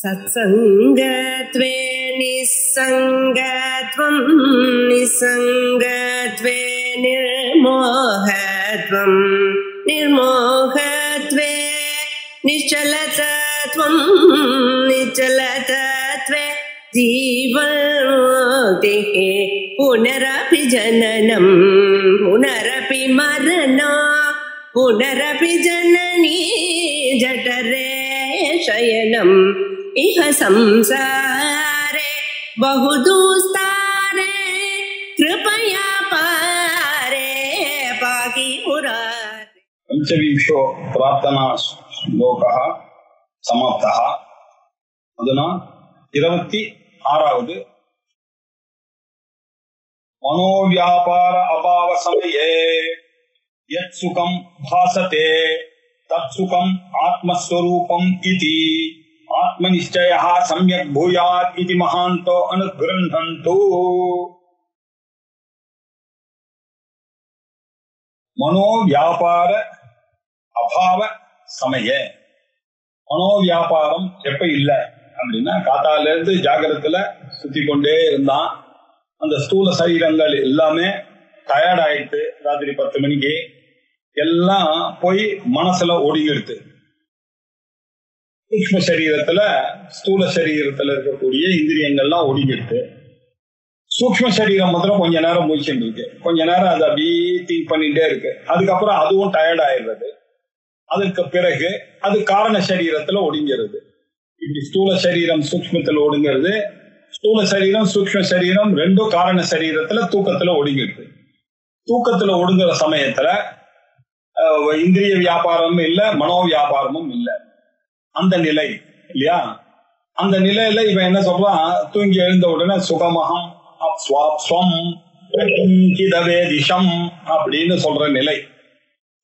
सत्संगत्वे निस्संगत्वं निस्संगत्वे निर्मोहत्वं निर्मोहत्वे निश्चलतत्वं निश्चलतत्वे जीवन्मुक्तिः पुनरपि जननं पुनरपि मरणं पुनरपि जननी जठरे शयनम् इह संसारे बहुदुस्तारे कृपया पारे पाहि मुरारे। पंचविंशो प्रार्थना श्लोकः समाप्तः। अधुना 26வது मनोव्यापार अभाव समये यत् सुखं भासते तत्सुखम् आत्मस्वरूपम् इति आत्मनिश्चयः सम्यक् भूयात् इति महान्तो अनुगृह्णन्तु। मनोव्यापार अभाव समये मनोव्यापाரம் எப்ப இல்ல அப்படின்னா காத்தால இருந்து ஜாகிரத்துல சுத்தி கொண்டே இருந்தான். அந்த ஸ்தூல சரீரங்கள் எல்லாமே டயர்ட் ஆயிட்டு ராத்திரி 10 மணிக்கு எல்லாம் போய் மனசுல ஒடுங்கிடுது. சூக்ஷ்ம சரீரத்துல ஸ்தூல சரீரத்துல இருக்கக்கூடிய இந்திரியங்கள்லாம் ஒடுங்கிடுது. சூக்ஷ்ம சரீரம் மாத்திரம் கொஞ்ச நேரம் முழிச்சுட்டு இருக்கு. கொஞ்ச நேரம் அதை அப்படியே திங்க் பண்ணிட்டே இருக்கு. அதுக்கப்புறம் அதுவும் டயர்ட் ஆயிடுறது. அதுக்கு பிறகு அது காரண சரீரத்துல ஒடுங்கிறது. இப்படி ஸ்தூல சரீரம் சூக்ஷ்மத்துல ஒடுங்கிறது, ஸ்தூல சரீரம் சூக்ஷ்ம சரீரம் ரெண்டும் காரண சரீரத்துல தூக்கத்துல ஒடுங்கிடுது. தூக்கத்துல ஒடுங்குற சமயத்துல இந்திரிய வியாபாரமும் இல்ல, மனோ வியாபாரமும் இல்ல. அந்த நிலை இல்லையா? அந்த நிலையில இவன் என்ன சொல்றான், தூங்கி எழுந்த உடனே சுகமகம் திஷம் அப்படின்னு சொல்ற நிலை.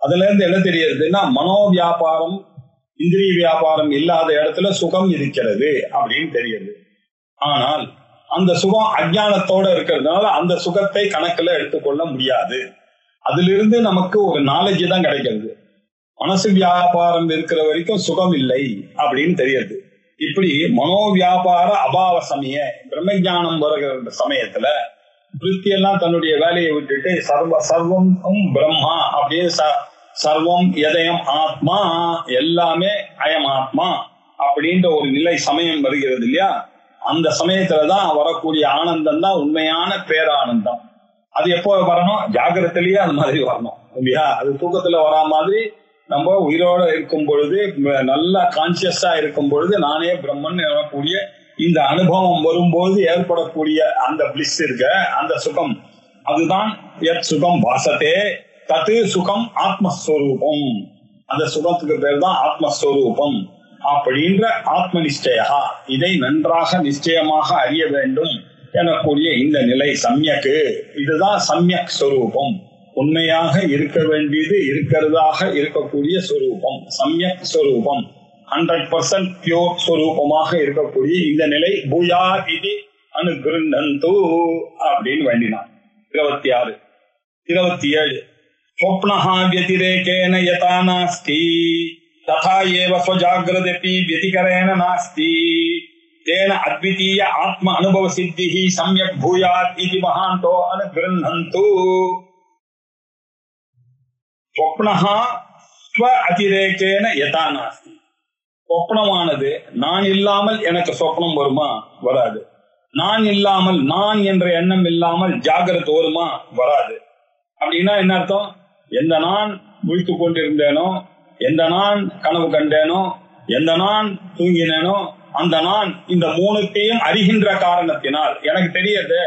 அதுல இருந்து என்ன தெரியுதுன்னா, மனோ வியாபாரம் இந்திரிய வியாபாரம் இல்லாத இடத்துல சுகம் இருக்கிறது அப்படின்னு தெரியுது. ஆனால் அந்த சுகம் அஜ்ஞானத்தோட இருக்கிறதுனால அந்த சுகத்தை கணக்குல எடுத்துக்கொள்ள முடியாது. அதிலிருந்து நமக்கு ஒரு நாலேஜ் தான் கிடைக்கிறது. மனசு வியாபாரம் இருக்கிற வரைக்கும் சுகம் இல்லை அப்படின்னு தெரியுது. இப்படி மனோ வியாபார அபாவ சமய பிரம்மஞானம் வருகிற சமயத்துல விருத்தி எல்லாம் தன்னுடைய வேலையை விட்டுட்டு சர்வம் பிரம்மா அப்படின்னு சர்வம் எதயம் ஆத்மா எல்லாமே அயம் ஆத்மா அப்படின்ற ஒரு நிலை சமயம் வருகிறது இல்லையா? அந்த சமயத்துலதான் வரக்கூடிய ஆனந்தம் தான் உண்மையான பேரானந்தம். அது எப்போ வரணும்? ஜாகிரத்திலேயே அது மாதிரி வரணும் இல்லையா? அது தூக்கத்துல வரா மாதிரி நம்ம உயிரோட இருக்கும் பொழுது, நல்லா கான்சியஸா இருக்கும் பொழுது நானே பிரம்மன் எனக்கூடிய இந்த அனுபவம் வரும்போது ஏற்படக்கூடிய அந்த பிளிஸ் இருக்க, அந்த சுகம், அதுதான் எத் சுகம் பாசத்தே தத்து சுகம் ஆத்மஸ்வரூபம். அந்த சுகத்துக்கு பேர் தான் ஆத்மஸ்வரூபம் அப்படின்ற ஆத்ம நிச்சயா. இதை நன்றாக நிச்சயமாக அறிய வேண்டும் எனக்கூடிய இந்த நிலை சம்யக்கு. இதுதான் சம்யக் ஸ்வரூபம். உண்மையாக இருக்க வேண்டியது இருக்கிறதாக இருக்கக்கூடிய ஸ்வரூபம் சம்யக் ஸ்வரூபம். 100% பியூர் ஸ்வரூபமாக இருக்கக்கூடிய இந்த நிலை பூயா இது அனுகிருண்ணந்து அப்படின்னு வேண்டினார். 26. 27 स्वप्नः व्यतिरेकेन यथा नास्ति तथा एव स्वजाग्रदपि व्यतिकरेण नास्ति तेन अद्वितीय आत्म अनुभव सिद्धिः सम्यक् भूयात् इति महान्तो अनुगृह्णन्तु. स्वप्नः स्व अतिरेकेन यथा नास्ति. சொப்னமானது நான் இல்லாமல் எனக்கு சொப்னம் வருமா? வராது. நான் இல்லாமல், நான் என்ற எண்ணம் இல்லாமல் ஜாகிரத் வருமா? வராது. அப்படின்னா என்ன அர்த்தம்? எந்த நான் முழித்து கொண்டிருந்தேனோ, எந்த நான் கனவு கண்டேனோ, எந்த நான் தூங்கினேனோ, அந்த நான் இந்த மூணுத்தையும் அறிகின்ற காரணத்தினால் எனக்கு தெரியுது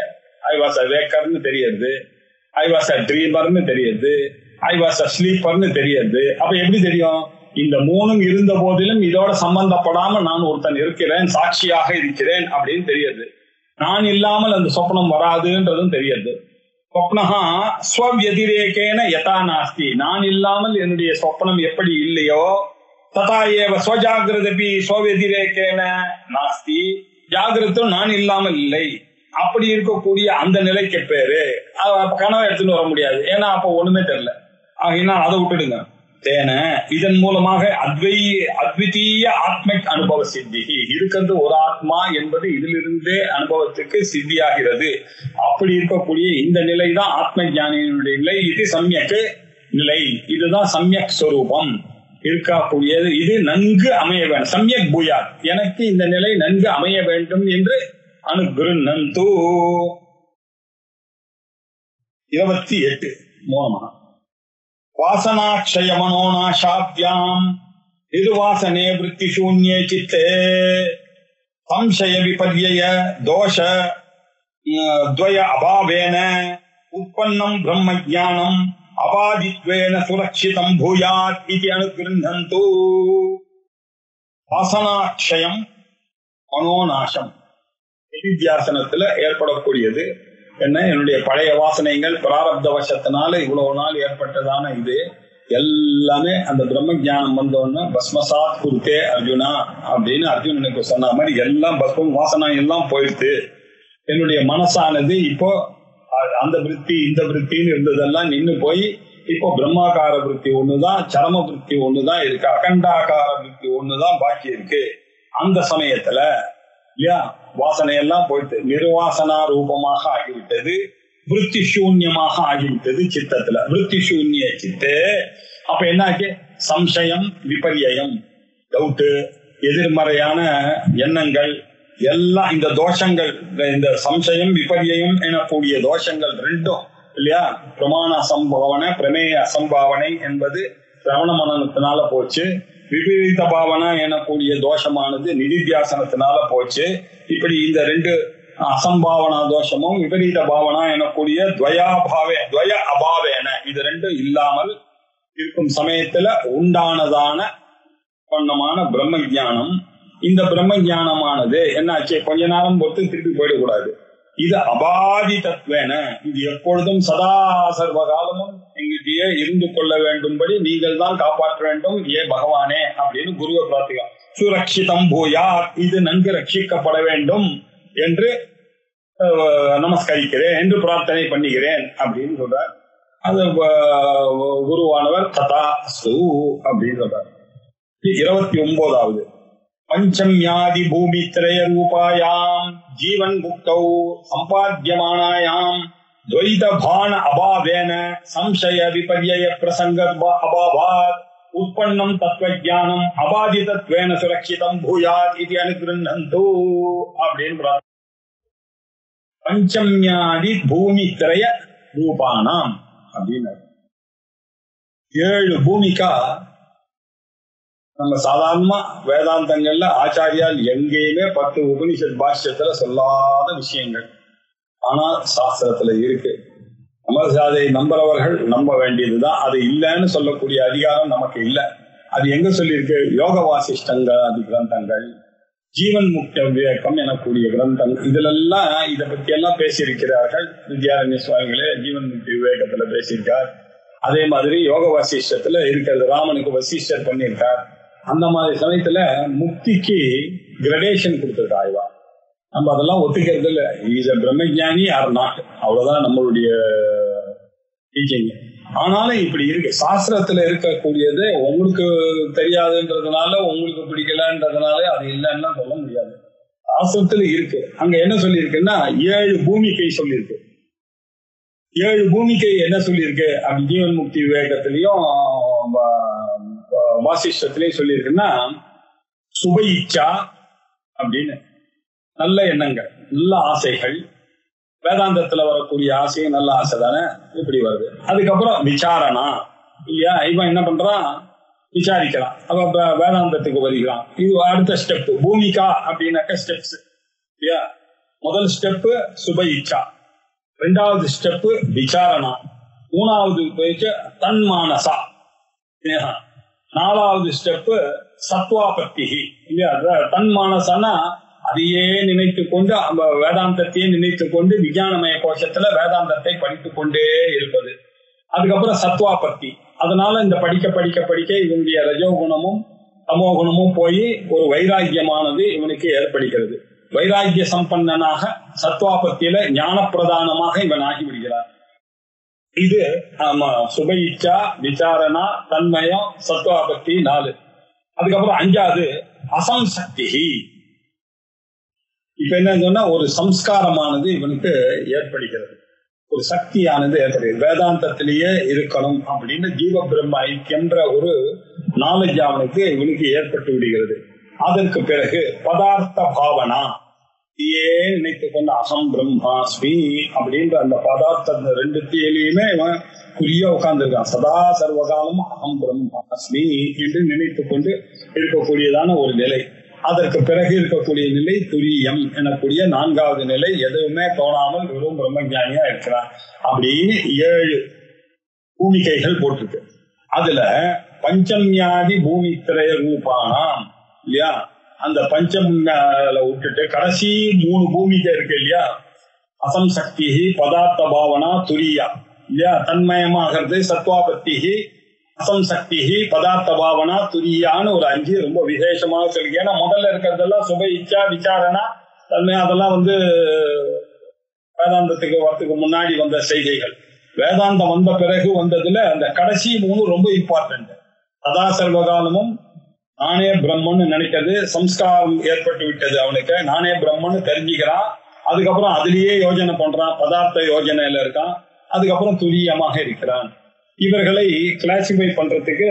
ஐ வாஸ் அ வேக்கர்னு தெரியுது, ஐ வாஸ் அ ட்ரீமர்னு தெரியுது, ஐ வாஸ் அ ஸ்லீப்பர்னு தெரியுது. அப்ப எப்படி தெரியும்? இந்த மூணும் இருந்த போதிலும் இதோட சம்பந்தப்படாம நான் ஒருத்தன் இருக்கிறேன், சாட்சியாக இருக்கிறேன் அப்படின்னு தெரியுது. நான் இல்லாமல் அந்த சொப்னம் வராதுன்றதும் தெரியுது. சொப்னஹா ஸ்வவ்யதிரேகேன யதா நாஸ்தி. நான் இல்லாமல் என்னுடைய சொப்னம் எப்படி இல்லையோ ததா ஏவ ஸ்வஜாகிரதபி ஸ்வவ்யதிரேகேன நாஸ்தி. ஜாகிரத்தும் நான் இல்லாமல் இல்லை. அப்படி இருக்கக்கூடிய அந்த நிலைக்கு பேரு கனவை எடுத்துட்டு வர முடியாது. ஏன்னா அப்ப ஒண்ணுமே தெரியல. ஆகினா அதை விட்டுடுங்க. தேன இதன் மூலமாக அத்விதீய ஆத்மிக் அனுபவ சித்தி இருக்கிறது ஒரு ஆத்மா என்பது இதிலிருந்தே அனுபவத்துக்கு சித்தியாகிறது. அப்படி இருக்கக்கூடிய இந்த நிலை தான் ஆத்ம ஞானியினுடைய நிலை. இது சம்யக் நிலை, இதுதான் சம்யக் ஸ்வரூபம் இருக்கக்கூடியது. இது நன்கு அமைய வேண்டும். சம்யக் பூயாத், எனக்கு இந்த நிலை நன்கு அமைய வேண்டும் என்று அனுகிருண்ணந்து. 28 மூலமாக வாசனாட்சய மனோநாசாப்தியாம் நிர்வாசனே விருத்தி சூன்யே சித்தே சம்சய விபர்யய தோஷ த்வய அபாவேன உற்பன்னம் பிரம்ம ஞானம் அபாதித்வேன சுரக்ஷிதம் பூயாத் இதி அனுகிருண்ணந்து. வாசனாட்சயம் மனோநாசம் நிதித்தியாசனத்துல ஏற்படக்கூடியது என்ன? என்னுடைய பழைய வாசனைகள் பிராரப்த வசத்தினால இவ்வளவு நாள் ஏற்பட்டதான இது எல்லாமே அந்த பிரம்ம ஞானம் வந்தோன்னு பஸ்மசாத் குருத்தே அர்ஜுனா அப்படின்னு அர்ஜுனனுக்கு சொன்ன மாதிரி எல்லாம் பஸ்மம் வாசனை எல்லாம் போயிடுத்து. என்னுடைய மனசானது இப்போ அந்த விருத்தி இந்த விருத்தின்னு இருந்ததெல்லாம் நின்று போய் இப்போ பிரம்மாகார விருத்தி ஒண்ணுதான், சரம விருத்தி ஒண்ணுதான் இருக்கு, அகண்டாகார விருத்தி ஒண்ணுதான் பாக்கி இருக்கு. அந்த சமயத்துல இல்லையா வாசனை எல்லாம் போயிட்டு நிர்வாசனா ரூபமாக ஆகிவிட்டது, விருத்தி சூன்யமாக ஆகிவிட்டது சித்தத்துல. விருத்தி சூன்ய சித்து அப்ப என்னாச்சு? சம்சயம் விபர்யம், டவுட்டு, எதிர்மறையான எண்ணங்கள் எல்லாம், இந்த தோஷங்கள், இந்த சம்சயம் விபர்யம் எனக்கூடிய தோஷங்கள் ரெண்டும் இல்லையா, பிரமாண அசம்பாவனை பிரமேய அசம்பாவனை என்பது சிரவண மனனத்தினால போச்சு. விபரீத பாவனா எனக்கூடிய தோஷமானது நிதித்தியாசனத்தினால போச்சு. இப்படி இந்த ரெண்டு அசம்பாவனா தோஷமும் விபரீத பாவனா எனக்கூடிய துவய அபாவேன இது ரெண்டும் இல்லாமல் இருக்கும் சமயத்துல உண்டானதான பண்ணமான பிரம்ம ஞானம். இந்த பிரம்ம ஞானமானது என்னாச்சு? கொஞ்ச நேரம் பொறுத்து திருப்பி போயிடக்கூடாது. இது அபாதி தத்வேன, இது எப்பொழுதும் சதா சர்வ காலமும் எங்கிட்டயே இருந்து கொள்ள வேண்டும்படி நீங்கள் தான் காப்பாற்ற வேண்டும் ஏ பகவானே அப்படின்னு குருவை பிரார்த்திக்கலாம். சுரக்ஷிதம் பூயா, இது நன்கு ரட்சிக்கப்பட வேண்டும் என்று நமஸ்கரிக்கிறேன் என்று பிரார்த்தனை பண்ணுகிறேன் அப்படின்னு சொல்றார். அது குருவானவர் ததா அஸ்து அப்படின்னு சொல்றார். 29வது பஞ்சம்யாதி பூமி திரய ரூபாயாம் ஜீவன் முக்தௌ சம்பாத்யமானாயாம் துவைத பான அபாவேன சம்சய விபர்யய பிரசங்க அபாவாத் உற்பன்னம் தத்வஜானம் அபாதிதத்வேன சுரக்ஷிதம் பூயாத் இது அனுகிருண்ணந்து அப்படின்னு பஞ்சம்யாதி பூமி திரய ரூபானாம் அப்படின்னு 7 பூமிக்கா நம்ம சாதாரணமா வேதாந்தங்கள்ல ஆச்சாரியால் எங்கேயுமே 10 உபனிஷத் பாஷ்யத்துல சொல்லாத விஷயங்கள் ஆனால் சாஸ்திரத்துல இருக்கு. நம்ம அதை நம்புறவர்கள் நம்ப வேண்டியதுதான். அது இல்லைன்னு சொல்லக்கூடிய அதிகாரம் நமக்கு இல்லை. அது எங்க சொல்லியிருக்கு? யோக வாசிஷ்டங்கள் அது கிரந்தங்கள், ஜீவன் முக்த விவேகம் எனக்கூடிய கிரந்தங்கள், இதுல எல்லாம் இதை பத்தி எல்லாம் பேசியிருக்கிறார்கள். வித்யாரண்ய சுவாமிகளே ஜீவன் முக்தி விவேகத்துல பேசியிருக்கார். அதே மாதிரி யோக வாசிஷ்டத்துல இருக்கிறது ராமனுக்கு வசிஷ்டர் பண்ணியிருக்கார். அந்த மாதிரி சமயத்துல முக்திக்கு கிரடேஷன் கொடுத்திருக்கா ஆய்வா. நம்ம அதெல்லாம் ஒத்துக்கிறது இல்லை. இஸ் எ பிரம்மஞானி ஆர் நாட், அவ்வளவுதான் நம்மளுடைய டீச்சிங். ஆனாலும் இப்படி இருக்கு. சாஸ்திரத்துல இருக்கக்கூடியது உங்களுக்கு தெரியாதுன்றதுனால, உங்களுக்கு பிடிக்கலன்றதுனால அது இல்லைன்னா சொல்ல முடியாது. சாஸ்திரத்துல இருக்கு. அங்க என்ன சொல்லியிருக்குன்னா 7 பூமிக்கை சொல்லியிருக்கு. 7 பூமிக்கை என்ன சொல்லியிருக்கு அப்படி ஜீவன் முக்தி விவேகத்திலையும் வாசிஷ்டத்திலையும் சொல்லியிருக்குன்னா சுப இச்சா அப்படின்னு நல்ல எண்ணங்கள், நல்ல ஆசைகள். வேதாந்தத்துல வரக்கூடிய ஆசையும் நல்ல ஆசை தானே, இப்படி வருது. அதுக்கப்புறம் விசாரணா இல்லையா, இவன் என்ன பண்றான்? விசாரிக்கிறான். அப்ப வேதாந்தத்துக்கு வருகிறான். இது அடுத்த ஸ்டெப். பூமிகா அப்படின்னாக்க ஸ்டெப்ஸ் இல்லையா. முதல் ஸ்டெப் சுப இச்சா, 2வது ஸ்டெப் விசாரணா, 3வது பேச்சு தன்மானசா, 4வது ஸ்டெப் சத்வாபத்தி இல்லையா. தன்மானசானா அதையே நினைத்து கொண்டு, வேதாந்தத்தையே நினைத்து கொண்டு விஞ்ஞானமய கோஷத்துல வேதாந்தத்தை படித்துக் கொண்டே இருப்பது. அதுக்கப்புறம் சத்வாபத்தி, அதனால இந்த படிக்க படிக்க படிக்க இவனுடைய ரஜோகுணமும் தமோகுணமும் போய் ஒரு வைராக்கியமானது இவனுக்கு ஏற்படுகிறது. வைராக்கிய சம்பன்னனாக சத்வாபத்தியில ஞான பிரதானமாக இவன் ஆகிவிடுகிறார். இது ஆமா சுப இச்சா, விசாரணா, தன்மயம், சத்வாபக்தி 4. அதுக்கப்புறம் 5வது அசம்சக்தி. இப்ப என்ன சொன்னா ஒரு சம்ஸ்காரமானது இவனுக்கு ஏற்படுகிறது, ஒரு சக்தியானது ஏற்படுகிறது. வேதாந்தத்திலேயே இருக்கணும் அப்படின்னு ஜீவ பிரம்ம ஐக்கியன்ற ஒரு நாலேஜ் அவனுக்கு இவனுக்கு ஏற்பட்டு விடுகிறது. அதற்கு பிறகு பதார்த்த பாவனா, ஏன் நினைத்து கொண்ட அகம் பிரம்மாஸ்மி அப்படின்ற அந்த பதார்த்த 2த்திலையுமே இவன் குறிய உட்கார்ந்துருக்கான். சதா சர்வகாலம் அகம் பிரம்மாஸ்மி என்று நினைத்து கொண்டு இருக்கக்கூடியதான ஒரு நிலை. அதற்கு பிறகு இருக்கக்கூடிய நிலை துரியம் எனக்கூடிய 4வது நிலை. எதுவுமே தோணாமல் வெறும் பிரம்மஞானியா இருக்கிறான் அப்படின்னு 7 பூமிகைகள் போட்டிருக்கு. அதுல பஞ்சம்யாதி பூமி திரைய ரூபானாம் இல்லையா, அந்த பஞ்சம்ல விட்டுட்டு கடைசி 3 பூமிகை இருக்கு இல்லையா, அசம்சக்தி, பதார்த்த பாவனா, துரியா இல்லையா, தன்மயமாகிறது, சத்வாபத்தி, அசம்சக்தி, பதார்த்த பாவனா, துரியான்னு ஒரு 5 ரொம்ப விசேஷமாக சொல்லுங்க. ஏன்னா முதல்ல இருக்கிறதெல்லாம் சுப இச்சா, விசாரணா, தன்மயம், அதெல்லாம் வேதாந்தத்துக்கு வரத்துக்கு முன்னாடி வந்த செய்திகள். வேதாந்தம் வந்த பிறகு வந்ததுல அந்த கடைசி 3 ரொம்ப இம்பார்ட்டன்ட். சதா சர்வகாலமும் நானே பிரம்மன்னு நினைக்கிறது, சம்ஸ்காரம் ஏற்பட்டு விட்டது அவனுக்கு, நானே பிரம்மன்னு தெரிஞ்சுக்கிறான். அதுக்கப்புறம் அதுலயே யோஜனை பண்றான், பதார்த்த யோஜனையில இருக்கான். அதுக்கப்புறம் துரியமாக இருக்கிறான். இவர்களை கிளாசிஃபை பண்றதுக்கு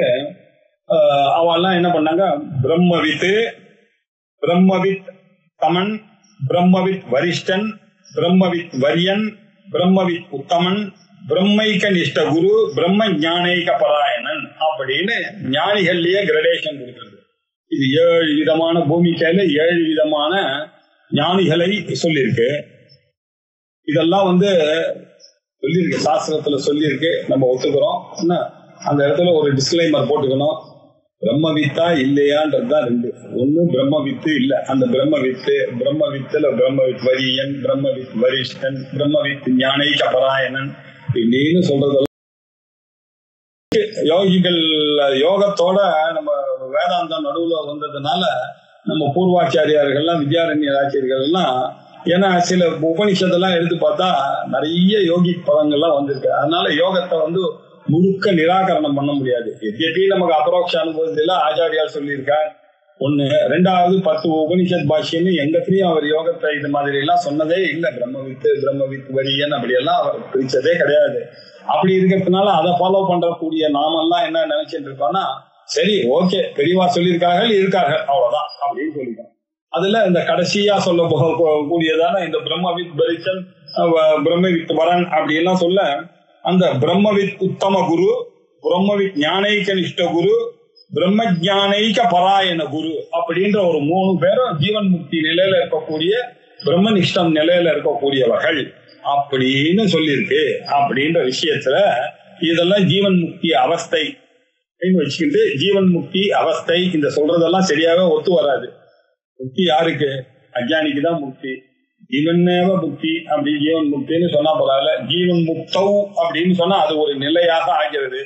அவெல்லாம் என்ன பண்ணாங்க, பிரம்மவித், பிரம்மவித் தமன், பிரம்மவித் வரிஷ்டன், பிரம்மவித் வரியன், பிரம்மவித் உத்தமன், பிரம்மைக்க நிஷ்ட குரு, பிரம்ம ஞானைக பராயணன் அப்படின்னு ஞானிகள்லயே கிரடேஷன் கொடுக்கிறது. இது 7 விதமான பூமிக்கையில 7 விதமான ஞானிகளை சொல்லியிருக்கு. இதெல்லாம் சொல்லியிருக்கு, சாஸ்திரத்துல சொல்லியிருக்கு, நம்ம ஒத்துக்கிறோம். அந்த இடத்துல ஒரு டிஸ்க்ளைமர் போட்டுக்கணும். பிரம்மவித்தா இல்லையான்றதுதான் 2. ஒண்ணு பிரம்மவித்து இல்ல, அந்த பிரம்மவித்துல பிரம்மவித் வரியன், பிரம்மவித் வரிஷ்டன், பிரம்மவித் ஞானைக பராயணன் இப்படின்னு சொல்றதெல்லாம் யோகிகள் யோகத்தோட நம்ம வேதாந்தம் நடுவுல வந்ததுனால நம்ம பூர்வாச்சாரியார்கள்லாம், வித்யாரண்ய ஆச்சாரியர்கள் எல்லாம், ஏன்னா சில உபனிஷதெல்லாம் எடுத்து பார்த்தா நிறைய யோகி பதங்கள்லாம் வந்திருக்கு. அதனால யோகத்தை முழுக்க நிராகரணம் பண்ண முடியாது. எப்படி நமக்கு அபரோக்ஷ அனுபவத்துல ஆச்சாரியார் சொல்லியிருக்கார் ஒண்ணு. 2வது 10 உபனிஷத் பாஷ்யன்னு எங்கத்திலையும் அவர் யோகத்தை இது மாதிரி எல்லாம் சொன்னதே இல்லை. பிரம்மவித் வரியன் அப்படியெல்லாம் அவர் பிரிச்சதே கிடையாது. அப்படி இருக்கிறதுனால அதை ஃபாலோ பண்றக்கூடிய நாமெல்லாம் என்ன நினைச்சிட்டு இருக்கோம்னா, சரி ஓகே பெரியவா இருக்கார்கள் அவ்வளவுதான் அப்படின்னு சொல்லிட்டோம். அதுல இந்த கடைசியா சொல்ல கூடியதான இந்த பிரம்மவித் பரிசன், பிரம்மவித் வரன் அப்படி எல்லாம் சொல்ல, அந்த பிரம்மவித் உத்தம குரு, பிரம்மவித் ஞானைக்க நிஷ்ட குரு, பிரம்ம ஞானைக்க பராயண குரு அப்படின்ற ஒரு 3 பேரும் ஜீவன் முக்தி நிலையில இருக்கக்கூடிய, பிரம்மனிஷ்டம் நிலையில இருக்கக்கூடியவர்கள் அப்படின்னு சொல்லியிருக்கு. அப்படின்ற விஷயத்துல இதெல்லாம் ஜீவன் முக்தி அவஸ்தை வச்சுக்கிட்டு, ஜீவன் முக்தி அவஸ்தை இந்த சொல்றதெல்லாம் சரியாக ஒத்து வராது. முக்தி யாருக்கு? அஜ்ஞானிக்கு தான் முக்தி. ஜீவனேவ முக்தி அப்படி ஜீவன் முக்தின்னு சொன்னா போறால, ஜீவன் முக்தௌ அப்படின்னு சொன்னா அது ஒரு நிலையாக ஆகிறது.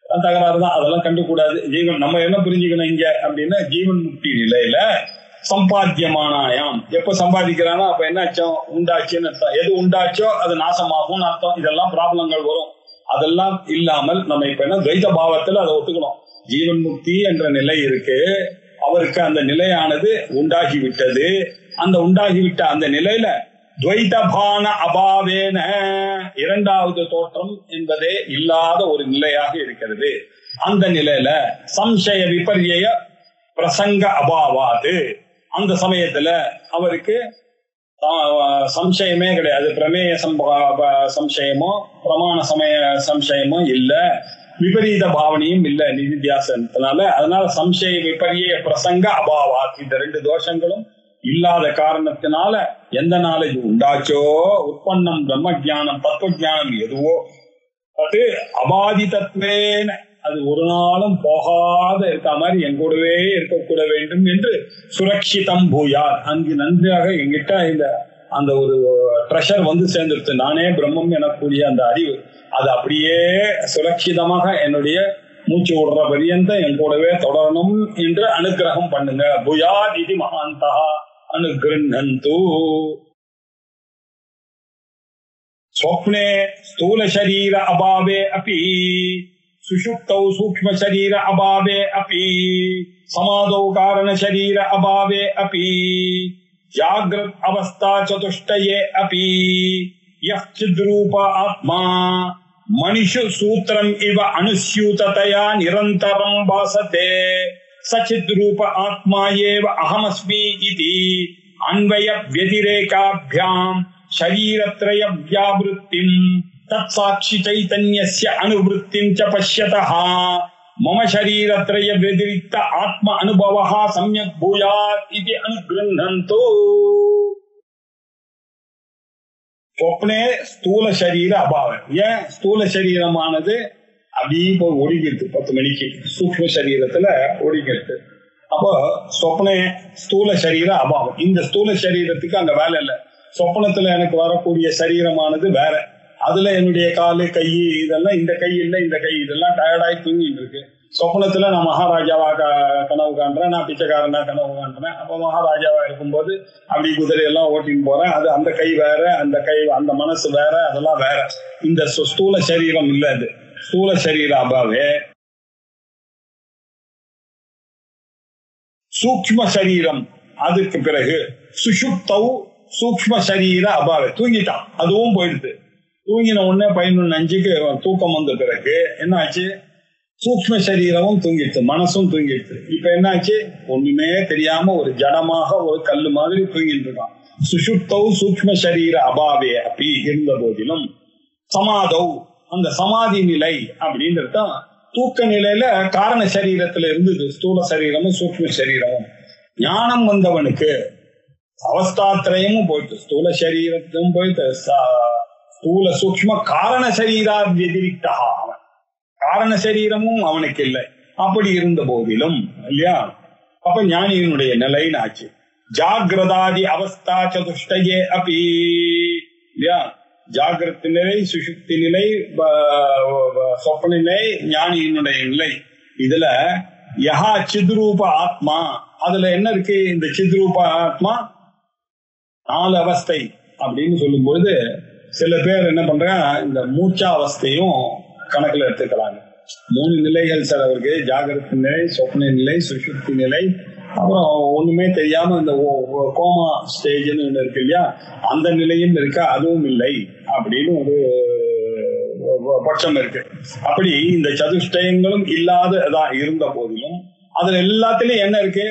தகராறு தான், அதெல்லாம் கண்டுக்கூடாது. ஜீவன் நம்ம என்ன புரிஞ்சுக்கணும் இங்க அப்படின்னா, ஜீவன் முக்தி நிலையில சம்பாத்தியமானாயாம், எப்ப சம்பாதிக்கிறானோ அப்ப என்ன அர்த்தம்? உண்டாச்சுன்னு அர்த்தம். எது உண்டாச்சோ அது நாசமாகும்னு அர்த்தம். இதெல்லாம் ப்ராப்ளங்கள் வரும். அதெல்லாம் இல்லாமல் நம்ம இப்ப என்ன துவைத பாவத்துல அதை ஒத்துக்கணும். ஜீவன் முக்தி என்ற நிலை இருக்கு, அவருக்கு அந்த நிலையானது உண்டாகிவிட்டது. அந்த உண்டாகிவிட்ட அந்த நிலையில துவைதபான அபாவேன 2வது தோற்றம் என்பதே இல்லாத ஒரு நிலையாக இருக்கிறது. அந்த நிலையில சம்சய விபர்ய பிரசங்க அபாவாது, அந்த சமயத்துல அவருக்கு சம்சயமே கிடையாது. பிரமேய சம்சயமோ பிரமாண சமய சம்சயமோ இல்ல, விபரீத பாவனையும் இல்ல நிதித்தியாசனத்தினால. அதனால சம்சய விபரிய பிரசங்க அபாவாத், இந்த 2 தோஷங்களும் இல்லாத காரணத்தினால எந்த நாலேஜ் உண்டாச்சோ, உற்பன்னம் பிரம்ம ஜானம் தத்துவ ஜானம் எதுவோ அது அபாதிதத்வேன, அது ஒரு நாளும் போகாத இருக்க மாதிரி என் கூடவே இருக்கக்கூட வேண்டும் என்று சுரக்ஷிதம் பூயார், அங்கு நன்றாக எங்கிட்ட இந்த அந்த ஒரு ட்ரெஷர் சேர்ந்துருச்சு. நானே பிரம்மம் எனக்கூடிய அந்த அறிவு அது அப்படியே சுரக்ஷிதமாக என்னுடைய மூச்சு விடுற பரியந்தம் என் கூடவே தொடரணும் என்று அனுகிரகம் பண்ணுங்க. பூயாத் இது மகாந்தா அனுகிருண்ணந்து. स्वप्ने स्थूल शरीर अभावे अपि सुषुप्तौ सूक्ष्म शरीर अभावे अपि समाधौ कारण शरीर अभावे अपि जागृत अवस्था चतुष्टये अपि यः चिद्रूप आत्मा मनुष्य सूत्रम इव अनुस्यूततया निरंतरं भासते सचिद्रूप आत्मा एव अहमस्मि इति अन्वय व्यतिरेकाभ्यां शरीरत्रय व्यावृत्तिं तत्साक्षि चैतन्यस्य अनुवृत्तिं च पश्यतः मम शरीरत्रय व्यतिरिक्त आत्म अनुभवः सम्यक् भूयात् इति अनुगृह्णन्तु। स्वप्ने स्थूल शरीर अभावம். ஏன் ஸ்தூல சரீரமானது அப்படியே போய் ஒடுங்கிடுது 10 மணிக்கு சூக்ஷ்ம சரீரத்துல ஒடுங்கிடுது. அப்போ சொப்னே ஸ்தூல சரீர அபாவம். இந்த ஸ்தூல சரீரத்துக்கு அங்க வேலை இல்லை. சொப்பனத்துல எனக்கு வரக்கூடிய சரீரமானது வேற. அதுல என்னுடைய காலு கை இதெல்லாம் இந்த கை இல்லை இந்த கை இதெல்லாம் டயர்டாகி தூங்கிட்டு இருக்கு. சொப்பனத்துல நான் மகாராஜாவா கனவு காண்றேன், நான் பிச்சைக்காரனா கனவு காண்றேன். அப்ப மகாராஜாவா இருக்கும்போது அப்படி குதிரையெல்லாம் ஓட்டின்னு போறேன். அது அந்த கை வேற, அந்த கை அந்த மனசு வேற, அதெல்லாம் வேற. இந்த ஸ்தூல சரீரம் இல்ல. அது ஸ்தூல சரீர அபாவே. சூக்ஷ்ம சரீரம் அதுக்கு பிறகு சுஷுப்தௌ சூக்ஷ்ம சரீர அபாவே. தூங்கிட்டான், அதுவும் போயிடுது. தூங்கின உடனே 11:05க்கு தூக்கம் வந்த பிறகு என்ன ஆச்சு? சூக்ஷ்ம சரீரமும் தூங்கிடுச்சு, மனசும் தூங்கிடுச்சு. இப்ப என்னாச்சு? ஒண்ணுமே தெரியாம ஒரு ஜடமாக ஒரு கல்லு மாதிரி தூங்கிட்டு இருக்கான். சுஷுப்தௌ சூக்ஷ்ம சரீர அபாவே அப்படி இருந்த போதிலும் சமாதௌ அந்த சமாதி நிலை அப்படின்றது தூக்க நிலையில காரண சரீரத்துல இருந்தது. ஸ்தூல சரீரமும் சூக்ஷ்ம சரீரமும். ஞானம் வந்தவனுக்கு அவஸ்தாத்திரயமும் போயிட்டு, ஸ்தூல சரீரத்தும் போயிட்டு, ஸ்தூல சூக்ஷ்ம காரண சரீரா வெதிரிக்தா. அவன் காரண சரீரமும் அவனுக்கு இல்லை. அப்படி இருந்த போதிலும் இல்லையா, அப்ப ஞானியினுடைய நிலைன்னு ஆச்சு. ஜாகிரதாதி அவஸ்தா சதுஷ்டயே அப்படி இல்லையா, ஜாகிரத நிலை, சுஷுப்தி நிலை, சொப்பன நிலை, ஞானியினுடைய நிலை. இதுல யஹா சித்ரூப ஆத்மா, அதுல என்ன இருக்கு? இந்த சித்ரூப ஆத்மா 4 அவஸ்தை அப்படின்னு சொல்லும் பொழுது சில பேர் என்ன பண்றாங்க, இந்த மூச்சா அவஸ்தையும் கணக்குல எடுத்துக்கிறாங்க. 3 நிலைகள் சார் அவருக்கு. ஜாகிரத நிலை, சொப்ன நிலை, சுஷுப்தி நிலை, அப்புறம் ஒண்ணுமே தெரியாம இந்த கோமா ஸ்டேஜ்னு ஒண்ணு இருக்கு இல்லையா, அந்த நிலையும் இருக்கு. அதுவும் இல்லை அப்படின்னு ஒரு பட்சம் இருக்கு. அப்படி இந்த சதுஷ்டயங்களும் இல்லாததான் இருந்த போதிலும் அதுல எல்லாத்திலயும் என்ன இருக்கு?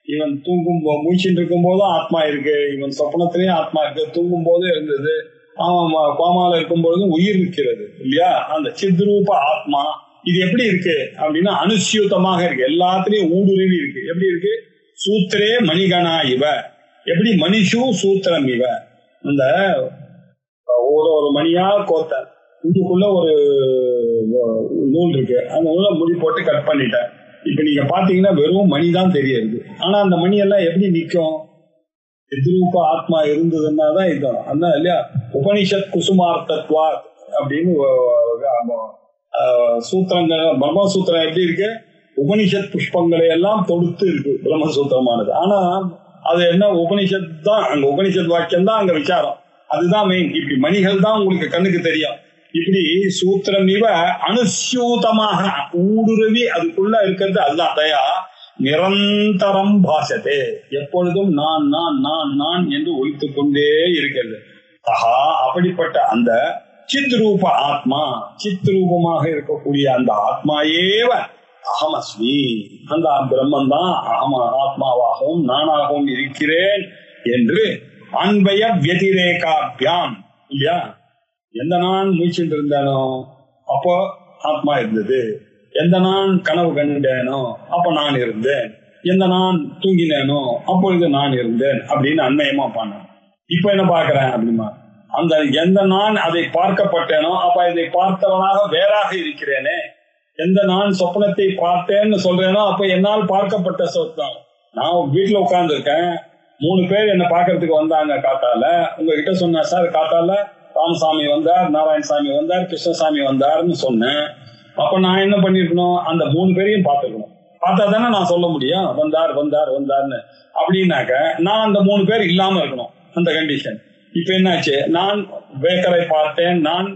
இவன் தூங்கும் மூச்சின்னு இருக்கும் போதும் ஆத்மா இருக்கு, இவன் சொப்னத்திலயும் ஆத்மா இருக்கு, தூங்கும் போதும் இருந்தது, அவன் கோமால இருக்கும் பொழுதும் உயிர் இருக்கிறது இல்லையா. அந்த சித்ரூப ஆத்மா இது எப்படி இருக்கு அப்படின்னா அனுசியூத்தமாக இருக்கு, எல்லாத்திலையும் ஊடுருவி இருக்கு. எப்படி இருக்கு? சூத்திரே மணிகணா இவ. எப்படி மனுஷு சூத்திரம் இவ. இந்த ஒரு மணியா கோத்த இதுக்குள்ள ஒரு நூல் இருக்கு, அந்த நூலை முடி போட்டு கட் பண்ணிட்டேன். இப்ப நீங்க பாத்தீங்கன்னா வெறும் மணிதான் தெரியுது. ஆனா அந்த மணி எல்லாம் எப்படி நிற்கும்? சித்ரூப ஆத்மா இருந்ததுன்னா தான் இதுதான். அதான் இல்லையா, உபனிஷத் குசுமார்த்தத்வா அப்படின்னு சூத்திரங்கள். பிரம்மசூத்திரம் எப்படி இருக்கு? உபனிஷத் புஷ்பங்களை எல்லாம் தொடுத்து இருக்கு பிரம்மசூத்திரமானது. ஆனா அது என்ன? உபனிஷத் தான் அங்க, உபனிஷத் வாக்கியம் தான் அங்க விசாரம். அதுதான் மெயின். இப்படி மணிகள் தான் உங்களுக்கு கண்ணுக்கு தெரியும். இப்படி சூத்திரம் இவ அனுசியூதமாக ஊடுருவி அதுக்குள்ள இருக்கிறது. அதுதான் தயா நிரந்தரம் பாசத்தே, எப்பொழுதும் நான் நான் நான் நான் என்று ஒழித்துக் கொண்டே இருக்கிறது. ஆஹா, அப்படிப்பட்ட அந்த சித்ரூப ஆத்மா, சித்ரூபமாக இருக்கக்கூடிய அந்த ஆத்மாயேவ அகமஸ்மி, அந்த பிரம்மன் தான் ஆத்மாவாகவும் நானாகவும் இருக்கிறேன் என்று அன்பய வதிரேகாபியாம் இல்லையா. எந்த நான் மூச்சிட்டு இருந்தானோ அப்போ ஆத்மா இருந்தது, எந்த நான் கனவு கண்டேனோ அப்ப நான் இருந்தேன், எந்த நான் தூங்கினேனோ அப்பொழுது நான் இருந்தேன் அப்படின்னு அன்மயமா பண்ணேன். இப்ப என்ன பாக்குறேன் அப்படின்னா, அந்த எந்த நான் அதை பார்க்கப்பட்டேனோ அப்ப இதை பார்த்தவனாக வேறாக இருக்கிறேனே. எந்த நான் சொப்னத்தை பார்த்தேன்னு சொல்றேனோ அப்ப என்னால் பார்க்கப்பட்ட சொப்னம். நான் வீட்டுல உட்கார்ந்து இருக்கேன், 3 பேர் என்ன பாக்குறதுக்கு வந்தாங்க காத்தால. உங்ககிட்ட சொன்ன சார் காத்தால ராமசாமி வந்தார், நாராயணசாமி வந்தார், கிருஷ்ணசாமி வந்தார்னு சொன்னேன். அப்ப நான் என்ன பண்ணிருக்கணும்? அந்த 3 பேரையும் பார்த்துக்கணும். பார்த்தா தானே நான் சொல்ல முடியும் வந்தார் வந்தார் வந்தார்னு. அப்படின்னாக்க நான் அந்த 3 பேர் இல்லாம இருக்கணும், அந்த கண்டிஷன். இப்ப என்னாச்சு, நான் வேக்கரை பார்த்தேன், நான்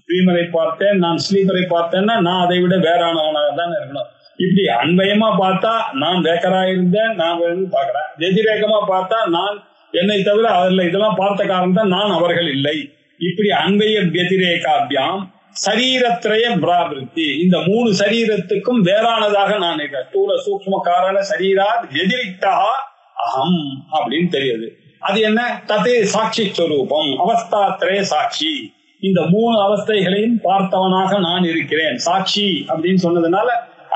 ட்ரீமரை பார்த்தேன், நான் ஸ்லீப்பரை பார்த்தேன்னா நான் அதை விட வேறானவனாக தான் இருக்கணும். இப்படி அன்வயமா பார்த்தா நான் வேக்கரா இருந்தேன், நான் பாக்குறேன். வெதிரேகமா பார்த்தா நான் என்னை தவிர அதில் இதெல்லாம் பார்த்த காரணம் தான் நான் அவர்கள் இல்லை. இப்படி அன்வய வெதிரேகாபியாம் சரீரத்திரைய பிராவிருத்தி, இந்த 3 சரீரத்துக்கும் வேறானதாக நான் இருக்கேன். ஸ்தூல சூக்ஷ்ம காரண சரீரா வெதிரிக்தா அகம் அப்படின்னு தெரியுது. அது என்ன? ததே சாட்சி ஸ்வரூபம் அவஸ்தாத்திரய சாட்சி. இந்த 3 அவஸ்தைகளையும் பார்த்தவனாக நான் இருக்கிறேன். சாட்சி அப்படின்னு சொன்னதுனால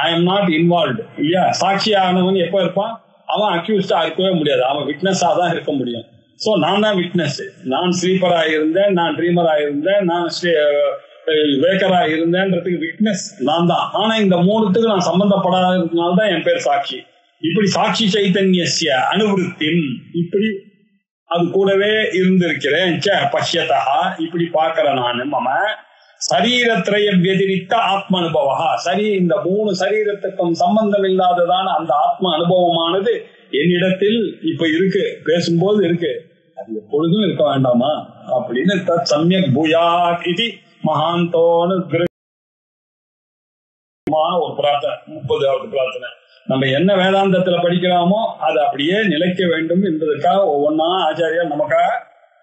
ஐ எம் நாட் இன்வால்வ்டு இல்லையா. சாட்சி ஆனவன் எப்ப இருப்பான்? அவன் அக்யூஸ்டா இருக்கவே முடியாது, அவன் விட்னஸா தான் இருக்க முடியும். சோ நான் தான் விட்னஸ். நான் ஸ்லீப்பரா இருந்தேன், நான் ட்ரீமரா இருந்தேன், நான் வேக்கரா இருந்தேன்றதுக்கு விட்னஸ் நான் தான். ஆனா இந்த 3த்துக்கு நான் சம்பந்தப்படாததுனால்தான் என் பேர் சாட்சி. இப்படி சாட்சி சைத்தன்யஸ்ய அனுவிருத்தின் இப்படி அது கூடவே இருந்திருக்கிறேன். பஷ்யதா இப்படி பார்க்கிற நான் மம சரீரத்திரைய வெதிரித்த ஆத்ம அனுபவா. சரி, இந்த 3 சரீரத்துக்கும் சம்பந்தம் இல்லாததான அந்த ஆத்ம அனுபவமானது என்னிடத்தில் இப்ப இருக்கு, பேசும்போது இருக்கு. அது எப்பொழுதும் இருக்க வேண்டாமா அப்படின்னு தத் சமயக் பூயாத் இது மகாந்தோன்னு ஒரு பிரார்த்தனை, 30வது பிரார்த்தனை. நம்ம என்ன வேதாந்தத்துல படிக்கிறோமோ அது அப்படியே நிலைக்க வேண்டும் என்பதற்காக ஒவ்வொன்னா ஆச்சாரியா நமக்காக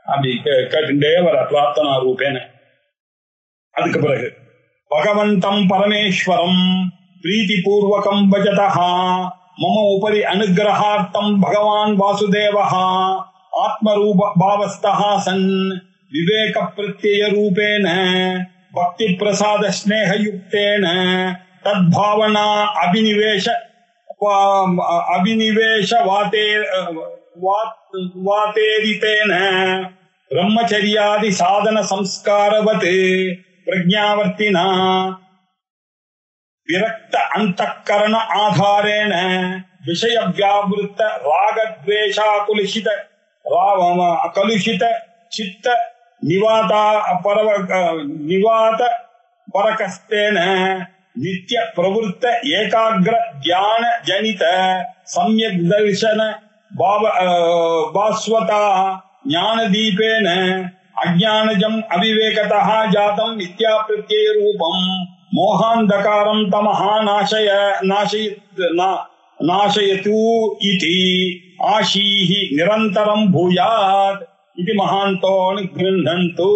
அப்படி கேட்டுட்டே வர பிரார்த்தனா ரூபேன. அதுக்கு பிறகு பகவந்தம் பரமேஸ்வரம் பிரீதி பூர்வகம் பஜதா மம உபரி அனுகிரகார்த்தம் பகவான் வாசுதேவः ஆத்மரூப பாவஸ்தः சன் விவேக பிரத்யய ரூபேன பக்தி பிரசாத ஸ்நேகயுக்தேன தத்பாவனா அபினிவேஷ வாதேரிதேன பிரம்மச்சரியாதி சாதன சம்ஸ்காரவத் பிரஜாவர்த்தினா விரக்த அந்தக்கரண ஆதாரேன விஷய வியாவிருத்த ராகத்வேஷாகுலிஷித கலுஷித சித்த நிவாத பரகஸ்தேன நித்ய பிரவருத்த ஏகாகிர தியான ஜனித சம்யக் தர்சன பாஸ்வதா ஞான தீபேன அஜ்ஞானஜம் அவிவேகதः ஜாதம் மித்யா பிரத்யய ரூபம் மோகாந்தகாரம் தமஹா நாசயது இதி ஆஷீஹி நிரந்தரம் பூயாத் இது மகாந்தோ நிகிருந்தந்து.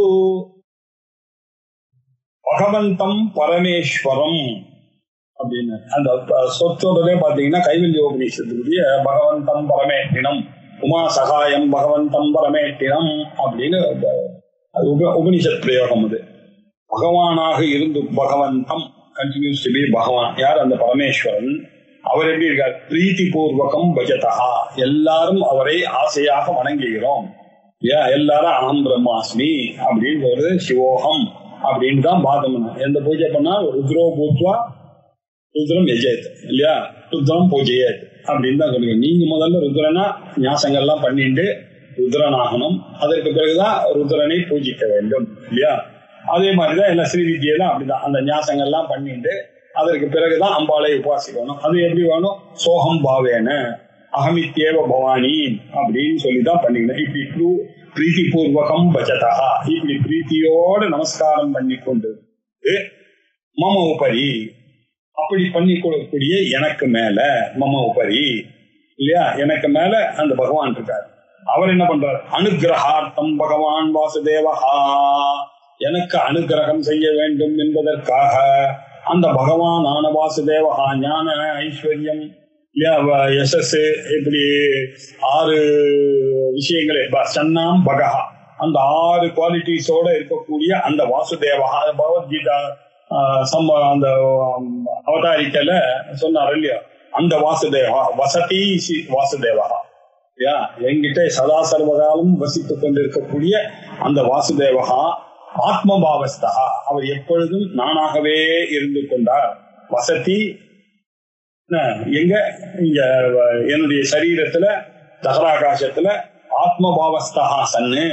பகவந்தம் பரமேஸ்வரம் அப்படின்னு அந்த சொற்றொடரே பாத்தீங்கன்னா கைவல்யோபநிஷத்துடைய பகவந்தம் பரமேட்டினம் உமா சகாயம் பகவந்தம் பரமேட்டினம் அப்படின்னு அது உபனிஷத் பிரயோகம். அது பகவானாக இருந்து பகவந்தம் கண்டினியூஸ் டு பி பகவான். யார்? அந்த பரமேஸ்வரன். அவர் எப்படி இருக்கார்? பிரீத்தி பூர்வகம் பஜதா, எல்லாரும் அவரை ஆசையாக வணங்குகிறோம். எல்லாரும் அகம் பிரம்மாஸ்மி அப்படின்னு ஒரு சிவோகம் அப்படின்னு தான் பாதம். எந்த பூஜை பண்ணா ருத்ரோ பூத்வா ருத்ரம் யஜேத் இல்லையா, ருத்ரம் பூஜையேத் அப்படின்னு தான் சொல்லுங்க. நீங்க முதல்ல ருத்ரனா ஞாசங்கள்லாம் பண்ணிட்டு ருத்ரனாகணும், அதற்கு பிறகுதான் ருத்ரனை பூஜிக்க வேண்டும் இல்லையா. அதே மாதிரிதான் எல்லாம் ஸ்ரீவித்யெல்லாம் அப்படிதான், அந்த ஞாசங்கள்லாம் பண்ணிட்டு அதற்கு பிறகுதான் அம்பாளை உபாசிக்கணும். அது எப்படி வேணும்? சோகம் பாவேன அகமித்யேவ பவானி அப்படின்னு சொல்லிதான் பண்ணிக்கணும். இப்படி பிரீத்தி பூர்வகம் பஜதா, இப்படி பிரீத்தியோட நமஸ்காரம் பண்ணி கொண்டு மம உபரி, அப்படி பண்ணி கொடுக்கக்கூடிய எனக்கு மேல மம உபரி இல்லையா, எனக்கு மேல அந்த பகவான் இருக்கார். அவர் என்ன பண்றார்? அனுகிரகார்த்தம் பகவான் வாசுதேவஹா, எனக்கு அனுகிரகம் செய்ய வேண்டும் என்பதற்காக அந்த பகவான் ஆன வாசுதேவஹா ஞான ஐஸ்வர்யம் யசஸ் இப்படி 6 விஷயங்களே சன்னாம் பகஹா, அந்த 6 குவாலிட்டிஸோட இருக்கக்கூடிய அந்த வாசுதேவஹா பகவத்கீதா அந்த அவதாரிக்கல சொன்னார் இல்லையா, அந்த வாசுதேவா வசதி வாசுதேவா என்கிட்ட சதா சர்வகாலம் வசித்துக் கொண்டிருக்கக்கூடிய அந்த வாசுதேவா ஆத்மபாவஸ்தா, அவர் எப்பொழுதும் நானாகவே இருந்து கொண்டார். வசதி எங்க? இங்க என்னுடைய சரீரத்துல தகராகாசத்துல ஆத்மபாவஸ்தா சன்னு.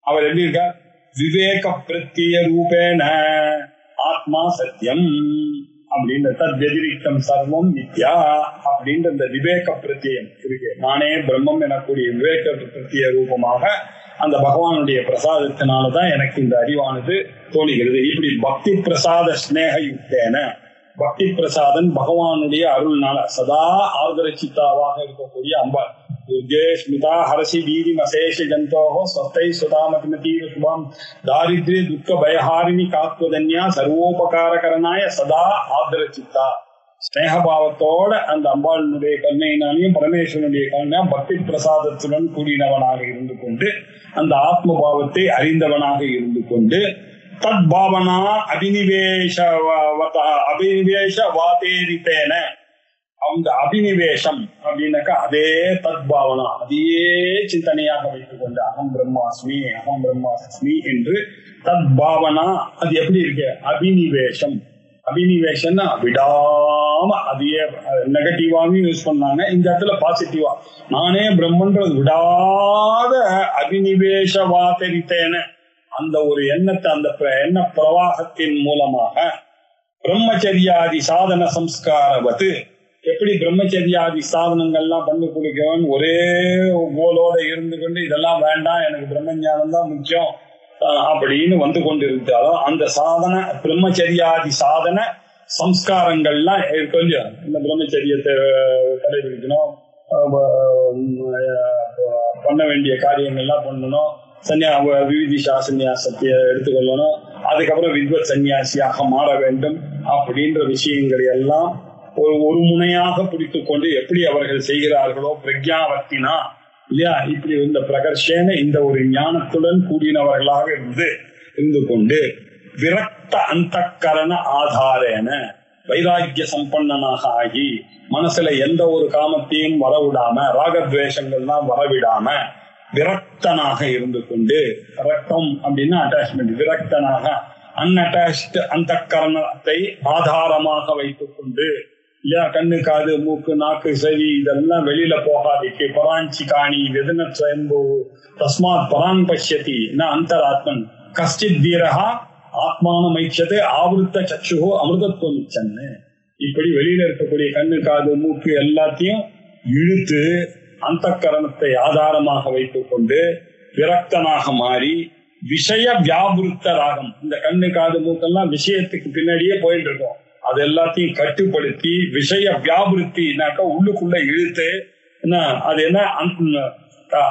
அவர் எப்படி இருக்கார்? விவேக பிரத்யய ரூபேன ஆத்மா சத்தியம் அப்படின்ற தத்வதிரிக்தம் சர்வம் நித்யா அப்படின்ற இந்த விவேக பிரத்யம் இருக்கு. நானே பிரம்மம் எனக்கூடிய விவேக பிரத்ய ரூபமாக அந்த பகவானுடைய பிரசாதத்தினாலதான் எனக்கு இந்த அறிவானது தோணுகிறது. இப்படி பக்தி பிரசாத ஸ்நேக யுக்தேன, பக்தி பிரசாதன் பகவானுடைய அருள்னால சதா ஆர்தரச்சித்தாவாக இருக்கக்கூடிய அம்பாள். துர்கே ஸ்மிதா ஹரசி வீதி மசேஷ ஜந்தோஹோ ஸ்வஸ்தை சுதாமதிமதீர சுபாம் தாரித்ரிய துக்க பயஹாரிணி காத்வதன்யா சர்வோபகாரகரனாய சதா ஆர்தரச்சித்தா. ஸ்நேகபாவத்தோட அந்த அம்பாளுடைய கருணையினாலையும் பரமேஸ்வரனுடைய கருணையா பக்தி பிரசாதத்துடன் கூடினவனாக இருந்து கொண்டு அந்த ஆத்ம பாவத்தை அறிந்தவனாக இருந்து கொண்டு தத் பாவனா அபினிவேஷ வாதேரித்தேன, அவங்க அபினிவேஷம் அப்படின்னாக்கா அதே தத் பாவனா அதையே சிந்தனையாக வைத்துக் கொண்டு அகம் பிரம்மாஸ்மி அகம் பிரம்மாஸ்மி என்று தத் பாவனா. அது எப்படி இருக்கு? அபினிவேஷம். அபினிவேஷன்னா விடாம அதையே நெகட்டிவாவும் யூஸ் பண்ணாங்க, இந்த இடத்துல பாசிட்டிவா நானே பிரம்மன்றது விடாத அபினிவேஷ வாதரித்தேன அந்த ஒரு எண்ணத்தை அந்த எண்ண பிரவாகத்தின் மூலமாக பிரம்மச்சரியாதி சாதன சம்ஸ்காரவத்து, எப்படி பிரம்மச்சரியாதி சாதனங்கள்லாம் பண்ணி கொடுக்கவன் ஒரே கோலோட இருந்து கொண்டு இதெல்லாம் வேண்டாம் எனக்கு பிரம்மஞானம் தான் முக்கியம் அப்படின்னு வந்து கொண்டிருந்தாலும் அந்த சாதன பிரம்மச்சரியாதி சாதன சம்ஸ்காரங்கள்லாம் இருக்கும் இல்லையா? இந்த பிரம்மச்சரியத்தை கடைபிடிக்கணும், பண்ண வேண்டிய காரியங்கள்லாம் பண்ணணும், விவிதிஷா சன்னியாசத்தை எடுத்துக்கொள்ளணும், அதுக்கப்புறம் வித்வத் சன்னியாசியாக மாற வேண்டும் அப்படின்ற விஷயங்களை எல்லாம் ஒரு முனையாக பிடித்து கொண்டு எப்படி அவர்கள் செய்கிறார்களோ பிரக்ஞாவர்த்தினா இல்லையா, இப்படி இந்த பிரகர்ஷேன இந்த ஒரு ஞானத்துடன் கூடினவர்களாக இருந்து கொண்டு விரக்த அந்தக்கரண ஆதாரேன வைராக்கிய சம்பன்னனாக ஆகி மனசுல எந்த ஒரு காமத்தையும் வரவிடாம ராகத்வேஷங்கள்லாம் வரவிடாம விரக்தனாக இருந்து கொண்டு, ரக்தம் அப்படின்னா அட்டாச்மெண்ட், விரக்தனாக அன்அட்டாச்ட் அந்த கரணத்தை ஆதாரமாக வைத்துக் கொண்டு இல்லையா, கண்ணு காது மூக்கு நாக்கு செவி இதெல்லாம் வெளியில போகாதிக்கு பராஞ்சி காணி வெதன ஸ்வயம்பு தஸ்மாத் பரான் பஷ்யதி ந அந்தராத்மன் கஷ்டித் தீரஹா ஆத்மான மைச்சது ஆவருத்த சக்ஷு அமிர்தத்துவம் மிச்சன்னு. இப்படி வெளியில இருக்கக்கூடிய கண்ணு காது மூக்கு எல்லாத்தையும் இழுத்து அந்த கரணத்தை ஆதாரமாக வைத்துக் கொண்டு விரக்தனாக மாறி விஷய வியாபுருத்த ராகம், இந்த கண்ணு காது மூக்கெல்லாம் விஷயத்துக்கு பின்னாடியே போயிட்டு இருக்கோம், அது எல்லாத்தையும் கட்டுப்படுத்தி விஷய வியாபுருத்தினாக்கா உள்ளுக்குள்ள இழுத்து அது என்ன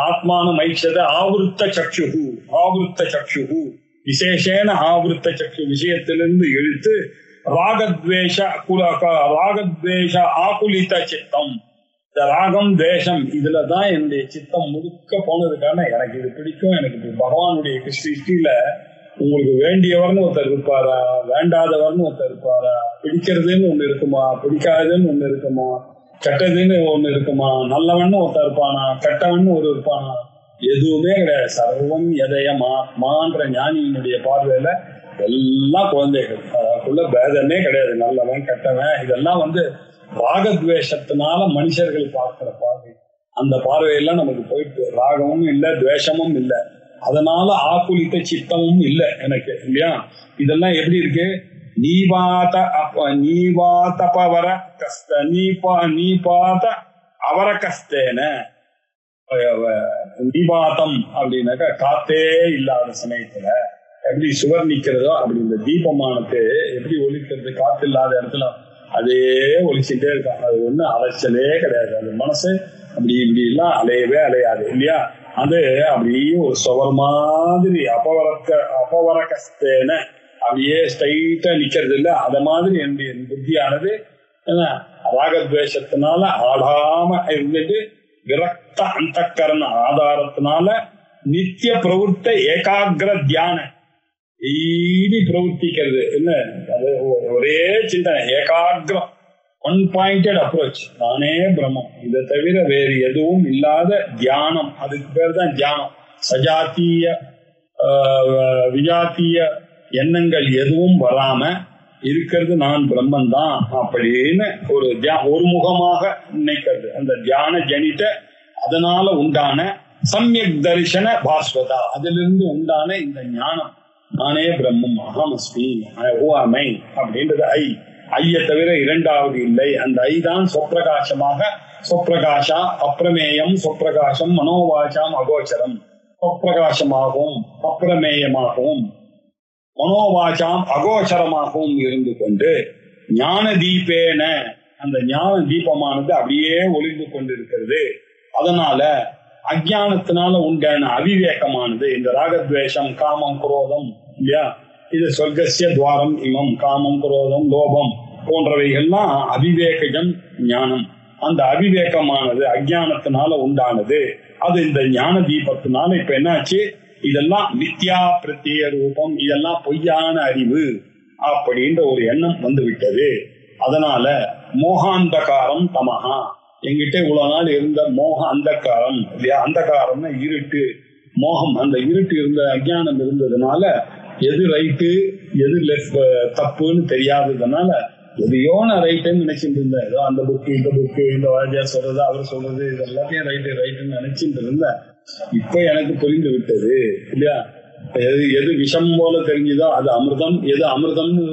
ஆத்மான மைச்சத ஆவருத்த சக்ஷு, ஆவருத்த சக்ஷு விசேஷேன ஆவருத்த சக்ஷு விஷயத்திலிருந்து இழுத்து ராகத்வேஷ ஆகுலித சித்தம், இந்த ராகம் தேசம் இதுலதான் என்னுடைய சித்தம் முழுக்க போனதுக்கான எனக்கு இது பிடிக்கும், எனக்கு பகவானுடைய கிருஷ்டியில உங்களுக்கு வேண்டியவர்னு ஒருத்தர் இருப்பாரா, வேண்டாதவர்னு ஒருத்தர் இருப்பாரா, பிடிக்கிறதுன்னு ஒண்ணு இருக்குமா, பிடிக்காதுன்னு ஒண்ணு இருக்குமா, கெட்டதுன்னு ஒண்ணு இருக்குமா, நல்லவன்னு ஒருத்தர் இருப்பானா, கெட்டவன்னு ஒரு இருப்பானா, எதுவுமே கிடையாது. சர்வம் எதயமான்ற ஞானியினுடைய பார்வையில எல்லாம் குழந்தைகள், அதுக்குள்ள பேதமே கிடையாது, நல்லவன் கெட்டவன் இதெல்லாம் ராகத்வேஷத்தினால மனுஷர்கள் பார்க்கிற பார்வை, அந்த பார்வையெல்லாம் நமக்கு போயிட்டு ராகமும் இல்லை துவேஷமும் இல்லை, அதனால ஆக்குலித்த சித்தமும் இல்லை எனக்கு இல்லையா. இதெல்லாம் எப்படி இருக்கு? அவர கஸ்தேன தீபாத்தம் அப்படின்னாக்கா காத்தே இல்லாத சமயத்துல எப்படி சுவர் நிக்கிறதோ அப்படி இந்த தீபமானது எப்படி ஒலிக்கிறது, காத்து இல்லாத இடத்துல அதே ஒலிச்சுட்டே இருக்கும், அது ஒண்ணு அலைச்சலே கிடையாது, அது மனசு அப்படி இப்படி எல்லாம் அலையவே அலையாது இல்லையா. அது அப்படியே ஒரு சுவர் மாதிரி அபவரகஸ்தேன அப்படியே ஸ்ட்ரைட்டா நிக்கிறது இல்ல, அத மாதிரி என்னுடைய புத்தியானது ராகத்வேஷத்தினால ஆடாம இருந்துட்டு விரக்த அந்த கரண ஆதாரத்தினால நித்திய பிரவருத்த ஏகாகிர தியான டெய்லி பிரவர்த்திக்கிறது என்ன, அது ஒரே சிந்தனை ஏகாகிரம், ஒன் பாயிண்டட் அப்ரோச், நானே பிரம்மம், இதை தவிர வேறு எதுவும் இல்லாத தியானம், அதுக்கு பேர் தான் தியானம். சஜாத்திய விஜாத்திய எண்ணங்கள் எதுவும் வராம இருக்கிறது நான் பிரம்மன் தான் அப்படின்னு ஒரு முகமாக நினைக்கிறது, அந்த தியான ஜனித அதனால உண்டான சம்யக் தரிசன பாஸ்வதா, அதிலிருந்து உண்டான இந்த ஞானம் நானே பிரம்மம் அகமஸ்மி ஓமை அப்படின்றது ஐய தவிர இரண்டாவது இல்லை. அந்த ஐதான் சொப்பிரகாசமாக சொப்பிரகாஷா அப்பிரமேயம் சொப்பிரகாசம் மனோவாசாம் அகோச்சரம் அப்பிரகாசமாகவும் அப்பிரமேயமாகவும் மனோவாச்சாம் அகோச்சரமாகவும் இருந்து கொண்டு ஞான தீபேன அந்த ஞான தீபமானது அப்படியே ஒளிந்து கொண்டிருக்கிறது. அதனால அஜானத்தினால உண்டான அவிவேகமானது இந்த ராகத்வேஷம் காமம் குரோதம் இல்லையா, இது சொர்க்கசிய துவாரம் இமம் காமம் குரோதம் லோபம் போன்றவைகள்லாம் அவிவேகம் ஞானம். அந்த அவிவேகமானது அஜானத்தினால உண்டானது. அது இந்த ஞான தீபத்தினால இப்ப என்னாச்சு, இதெல்லாம் மித்யா பிரத்ய ரூபம், இதெல்லாம் பொய்யான அறிவு அப்படின்ற ஒரு எண்ணம் வந்து விட்டது. அதனால மோகாந்தகாரம் தமஹா, எங்கிட்ட இவ்வளவு நாள் இருந்த மோக அந்தகாரம் இல்லையா, அந்தகாரம்னா இருட்டு, மோகம், அந்த இருட்டு இருந்த அஜ்ஞானம் இருந்ததுனால எது ரைட்டு எது தப்புன்னு தெரியாததுனால எதையோ நான் ரைட்டுன்னு நினைச்சிட்டு இருந்தேன். ஏதோ அந்த புக்கு இந்த புக்கு இந்த வாத்தியார் சொல்றது அவர் சொல்றது இது எல்லாத்தையும் ரைட்டுன்னு நினைச்சிட்டு இருந்தேன். இப்ப எனக்கு புரிந்து விட்டது இல்லையா, எது விஷம் போல தெரிஞ்சுதோ அது அமிர்தம், எது அமிர்தம்னு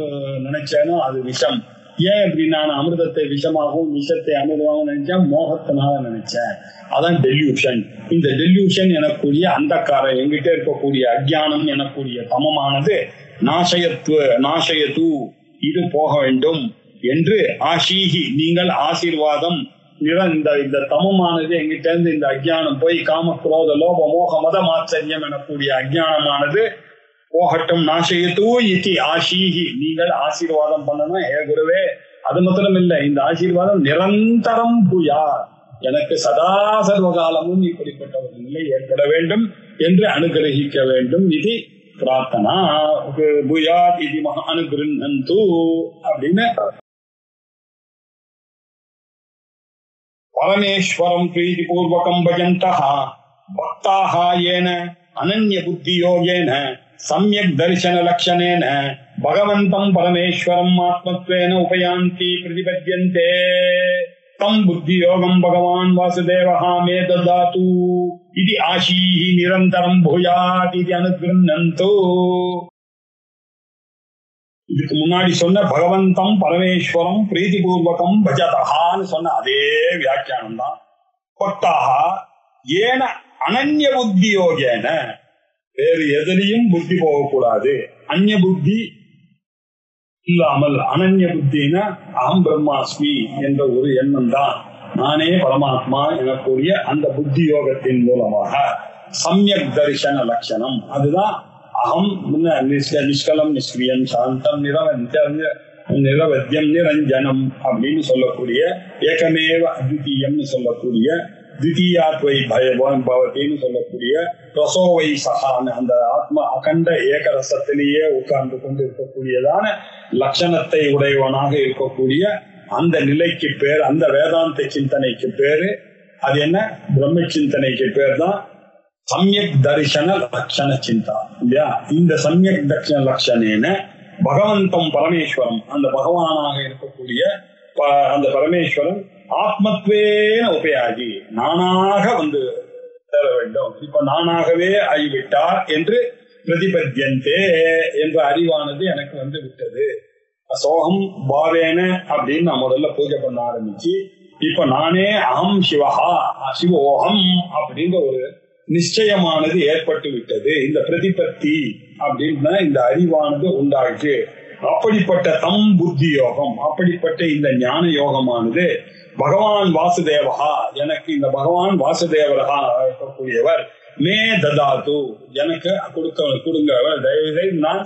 நினைச்சேனோ அது விஷம். ஏன் அப்படி நான் அமிர்தத்தை விஷமாகவும் விஷத்தை அமிர்தமாகவும் நினைச்சேன், மோகத்தினால நினைச்சேன். அதான் டெல்யூஷன். இந்த டெல்யூஷன் எனக்கூடிய அந்தக்காரம், எங்கிட்ட இருக்கக்கூடிய அஜ்ஞானம் எனக்கூடிய தமமானது நாசயத்து இது போக வேண்டும் என்று ஆஷீஹி நீங்கள் ஆசீர்வாதம் இந்த தமமானது எங்கிட்ட இருந்து இந்த அஜ்ஞானம் போய் காம குரோத லோப மோக மத மாச்சரியம் எனக்கூடிய அஜ்ஞானமானது போகட்டும். நாசயத்து இதி ஆஷீஹி நீங்கள் ஆசீர்வாதம் பண்ணணும். ஏ குருவே, அது மாத்திரம் இல்லை, இந்த ஆசீர்வாதம் நிரந்தரம் பூயா, எனக்கு சதா சர்வகாலமும் இப்படிப்பட்ட ஒரு நிலை ஏற்பட வேண்டும் என்று அனுகிரகிக்க வேண்டும். இது பிரார்த்தனா பூயாத் இது அனுகிருண்ணந்து அப்படின்னு பரமேஸ்வரம் பிரீதி பூர்வகம் பஜந்தஹ பக்தாஹ ஏன அனன்ய புத்தி யோகேன சம்யக் தரிசன லக்ஷணேன பகவந்தம் பரமேஸ்வரம் ஆத்மத்வேன உபயாந்தி பிரதிபத்யந்தே தம் புத்தி யோகம் பகவான் வாசுதேவஹ மே ததாது இது ஆஷீஹி நிரந்தரம் பூயாத் இது அனுகிருண்ணந்து. இதுக்கு முன்னாடி சொன்ன பகவந்தம் பரமேஸ்வரம் பிரீதிபூர்வகம் பஜதஹான்னு சொன்ன அதே வியாக்கியானம் தான். பக்தாக ஏன அனன்ய புத்தி யோகேன, வேறு எதிலையும் புத்தி போகக்கூடாது, அந்நிய புத்தி இல்லாமல். அனன்ய புத்தினா அகம் பிரம்மாஸ்மி என்ற ஒரு எண்ணம் தான், நானே பரமாத்மா எனக்கூடிய அந்த புத்தி யோகத்தின் மூலமாக சம்யக் தரிசன லட்சணம். அதுதான் அகம் நிஷ்கலம் நிஷ்கிரியம் சாந்தம் நிரவத்தியம் நிரஞ்சனம் அப்படின்னு சொல்லக்கூடிய ஏகமேவ அத்விதீயம்னு சொல்லக்கூடிய தித்தியாத்வை பவத்தின்னு சொல்லக்கூடிய ரசோவை சகான்னு அந்த ஆத்மா அகண்ட ஏகரசத்திலேயே உட்கார்ந்து கொண்டு இருக்கக்கூடியதான லட்சணத்தை உடையவனாக இருக்கக்கூடிய அந்த நிலைக்கு பேர், அந்த வேதாந்த சிந்தனைக்கு பேரு அது என்ன, பிரம்ம சிந்தனைக்கு பேர் தான் சம்யக் தரிசன லட்சண சிந்தா இல்லையா. இந்த சம்யக் தரிசன லட்சணேன பகவந்தம் பரமேஸ்வரம், அந்த பகவானாக இருக்கக்கூடிய அந்த பரமேஸ்வரன் ஆத்மத்வேன உபயாகி நானாக வந்து தர வேண்டும். இப்ப நானாகவே ஆகிவிட்டார் என்று பிரதிபத்யந்தே என்ற அறிவானது எனக்கு வந்து விட்டது. சோகம் பாவேன அப்படின்னு நான் முதல்ல பூஜை பண்ண ஆரம்பிச்சு, இப்ப நானே அகம் சிவஹா சிவோகம் அப்படின்ற ஒரு நிச்சயமானது ஏற்பட்டு விட்டது. இந்த பிரதிபத்தி அப்படின்னா இந்த அறிவானது உண்டாச்சு. அப்படிப்பட்ட தம் புத்தி யோகம், அப்படிப்பட்ட இந்த ஞான யோகமானது பகவான் வாசுதேவஹா, எனக்கு இந்த பகவான் வாசுதேவரஹா இருக்கக்கூடியவர் மே ததாது எனக்கு கொடுங்க, தயவு செய்து நான்